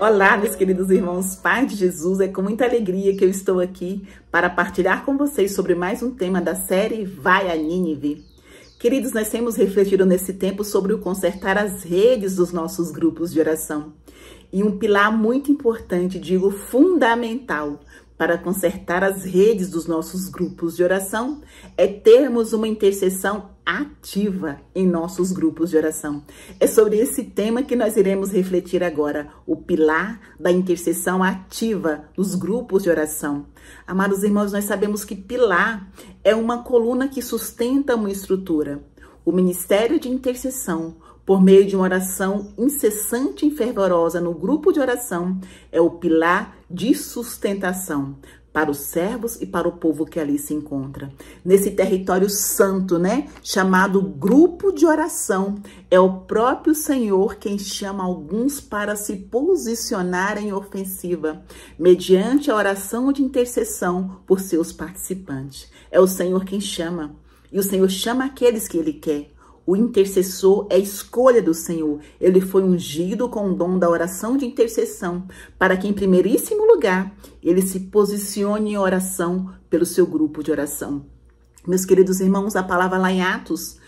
Olá, meus queridos irmãos, Pai de Jesus, é com muita alegria que eu estou aqui para partilhar com vocês sobre mais um tema da série Vai a Nínive. Queridos, nós temos refletido nesse tempo sobre o consertar as redes dos nossos grupos de oração. E um pilar muito importante, digo fundamental, para consertar as redes dos nossos grupos de oração é termos uma intercessão ativa em nossos grupos de oração. É sobre esse tema que nós iremos refletir agora, o pilar da intercessão ativa nos grupos de oração. Amados irmãos, nós sabemos que pilar é uma coluna que sustenta uma estrutura. O ministério de intercessão, por meio de uma oração incessante e fervorosa no grupo de oração, é o pilar de sustentação para os servos e para o povo que ali se encontra. Nesse território santo, chamado grupo de oração, é o próprio Senhor quem chama alguns para se posicionar em ofensiva, mediante a oração de intercessão por seus participantes. É o Senhor quem chama, e o Senhor chama aqueles que Ele quer. O intercessor é a escolha do Senhor. Ele foi ungido com o dom da oração de intercessão para que, em primeiríssimo lugar, ele se posicione em oração pelo seu grupo de oração. Meus queridos irmãos, a palavra lá em Atos,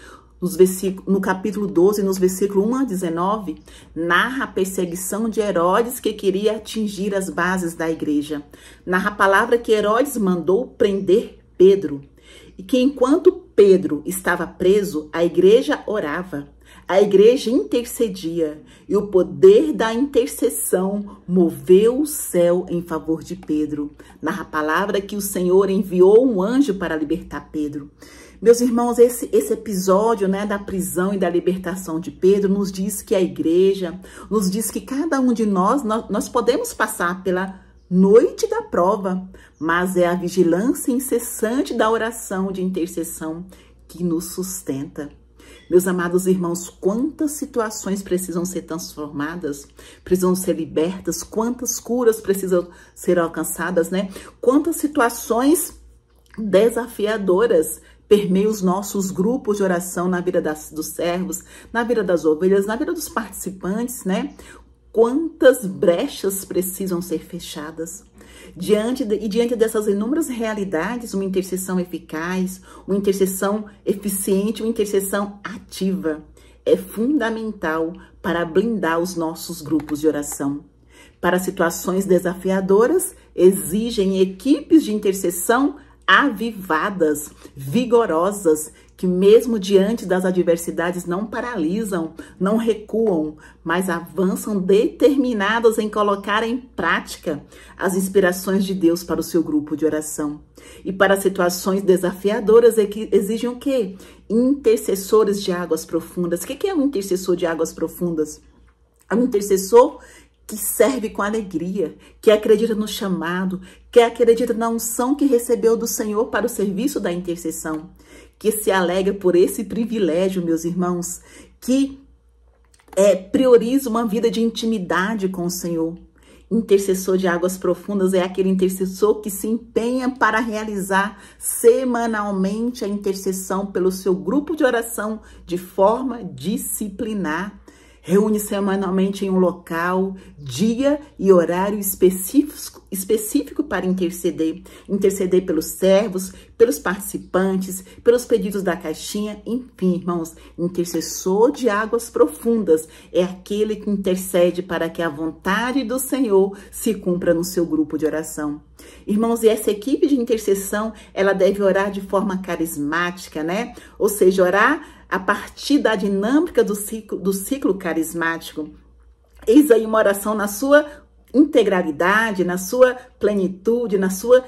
no capítulo 12, nos versículos 1 a 19, narra a perseguição de Herodes que queria atingir as bases da igreja. Narra a palavra que Herodes mandou prender Pedro. E que enquanto Pedro estava preso, a igreja orava, a igreja intercedia e o poder da intercessão moveu o céu em favor de Pedro. Narra a palavra que o Senhor enviou um anjo para libertar Pedro. Meus irmãos, esse episódio da prisão e da libertação de Pedro nos diz que a igreja, nos diz que cada um de nós podemos passar pela noite da prova, mas é a vigilância incessante da oração de intercessão que nos sustenta. Meus amados irmãos, quantas situações precisam ser transformadas, precisam ser libertas, quantas curas precisam ser alcançadas, Quantas situações desafiadoras permeiam os nossos grupos de oração na vida dos servos, na vida das ovelhas, na vida dos participantes, Quantas brechas precisam ser fechadas? Diante dessas inúmeras realidades, uma intercessão eficaz, uma intercessão eficiente, uma intercessão ativa é fundamental para blindar os nossos grupos de oração. Para situações desafiadoras, exigem equipes de intercessão avivadas, vigorosas, que mesmo diante das adversidades não paralisam, não recuam, mas avançam determinadas em colocar em prática as inspirações de Deus para o seu grupo de oração. E para situações desafiadoras exigem o quê? Intercessores de águas profundas. O que é um intercessor de águas profundas? É um intercessor que serve com alegria, que acredita no chamado, que acredita na unção que recebeu do Senhor para o serviço da intercessão, que se alegra por esse privilégio, meus irmãos, que prioriza uma vida de intimidade com o Senhor. Intercessor de águas profundas é aquele intercessor que se empenha para realizar semanalmente a intercessão pelo seu grupo de oração de forma disciplinar. Reúne semanalmente em um local, dia e horário específico para interceder. Interceder pelos servos, pelos participantes, pelos pedidos da caixinha, enfim, irmãos. Intercessor de águas profundas é aquele que intercede para que a vontade do Senhor se cumpra no seu grupo de oração. Irmãos, e essa equipe de intercessão, ela deve orar de forma carismática, Ou seja, orar a partir da dinâmica do ciclo carismático. Eis aí uma oração na sua integralidade, na sua plenitude, na sua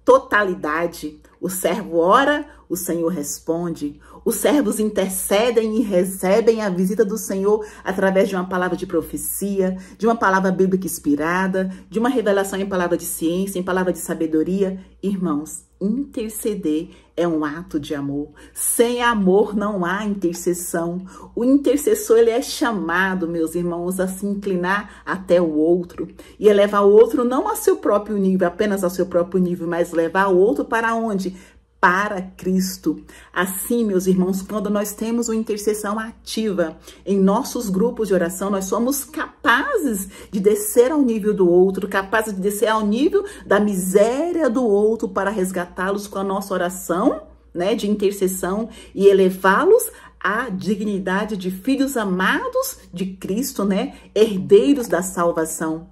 totalidade. O servo ora, o Senhor responde. Os servos intercedem e recebem a visita do Senhor através de uma palavra de profecia, de uma palavra bíblica inspirada, de uma revelação em palavra de ciência, em palavra de sabedoria. Irmãos, interceder é um ato de amor. Sem amor não há intercessão. O intercessor, ele é chamado, meus irmãos, a se inclinar até o outro e levar o outro não ao seu próprio nível, apenas ao seu próprio nível, mas levar o outro para onde? para Cristo. Assim, meus irmãos, quando nós temos uma intercessão ativa em nossos grupos de oração, nós somos capazes de descer ao nível do outro, capazes de descer ao nível da miséria do outro para resgatá-los com a nossa oração, né, de intercessão e elevá-los à dignidade de filhos amados de Cristo, né, herdeiros da salvação.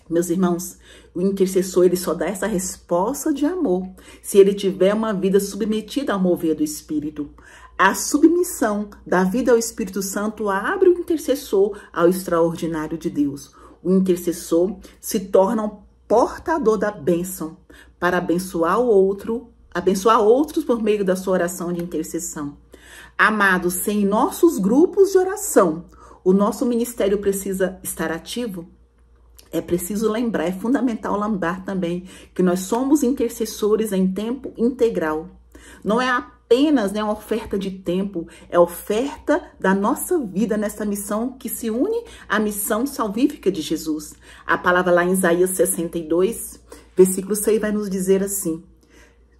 Meus irmãos, o intercessor, ele só dá essa resposta de amor se ele tiver uma vida submetida ao mover do Espírito. A submissão da vida ao Espírito Santo abre o intercessor ao extraordinário de Deus. O intercessor se torna um portador da bênção para abençoar outros por meio da sua oração de intercessão. Amados, se em nossos grupos de oração o nosso ministério precisa estar ativo, é preciso lembrar, é fundamental lembrar também que nós somos intercessores em tempo integral. Não é apenas, né, uma oferta de tempo, é oferta da nossa vida nessa missão que se une à missão salvífica de Jesus. A palavra lá em Isaías 62, versículo 6 vai nos dizer assim: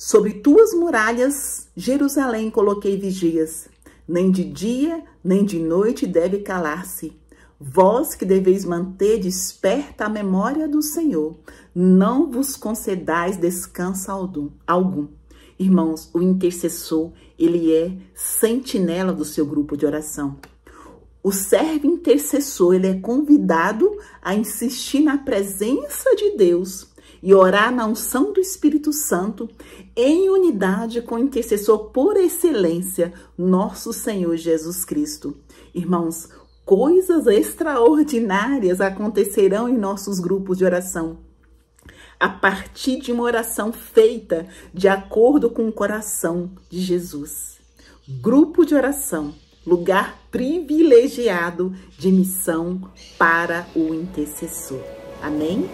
sobre tuas muralhas, Jerusalém, coloquei vigias, nem de dia, nem de noite deve calar-se. Vós que deveis manter desperta a memória do Senhor, não vos concedais descanso algum. Irmãos, o intercessor, ele é sentinela do seu grupo de oração. O servo intercessor, ele é convidado a insistir na presença de Deus e orar na unção do Espírito Santo em unidade com o intercessor por excelência, nosso Senhor Jesus Cristo. Irmãos, coisas extraordinárias acontecerão em nossos grupos de oração a partir de uma oração feita de acordo com o coração de Jesus. Grupo de oração, lugar privilegiado de missão para o intercessor. Amém?